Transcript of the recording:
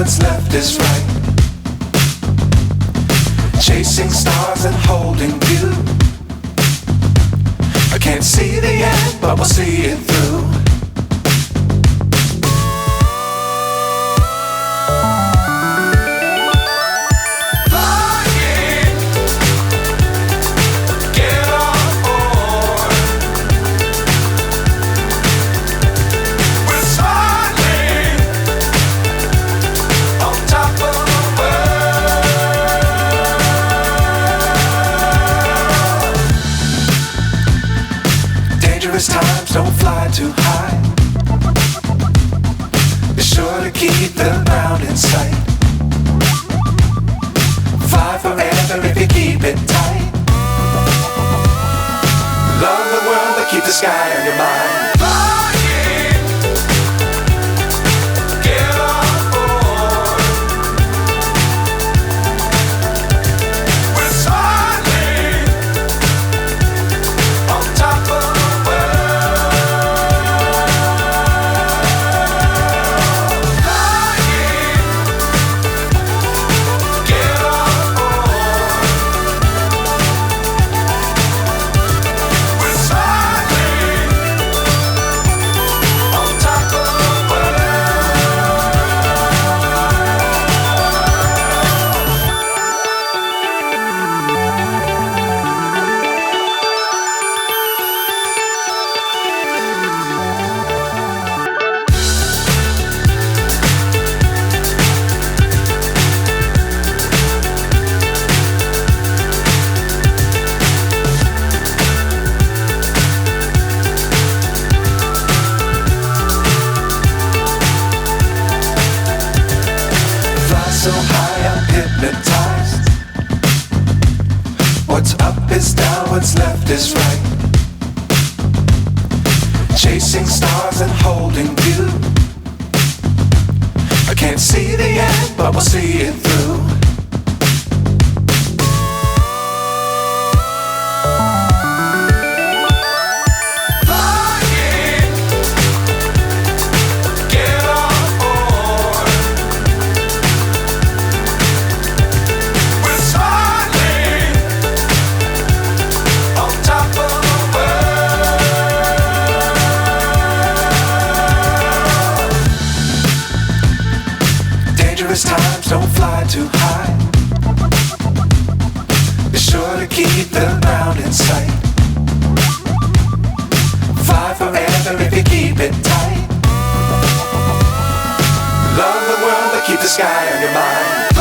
what's left is right. Chasing stars and holding you. I can't see the end, but we'll see it through. Times don't fly too high. Be sure to keep the ground in sight. Fly forever if you keep it tight. Love the world but keep the sky on your mind. So high I'm hypnotized. What's up is down, what's left is right. Chasing stars and holding you. I can't see the end, but we'll see it through. Times don't fly too high. Be sure to keep the ground in sight. Fly forever if you keep it tight. Love the world but keep the sky on your mind.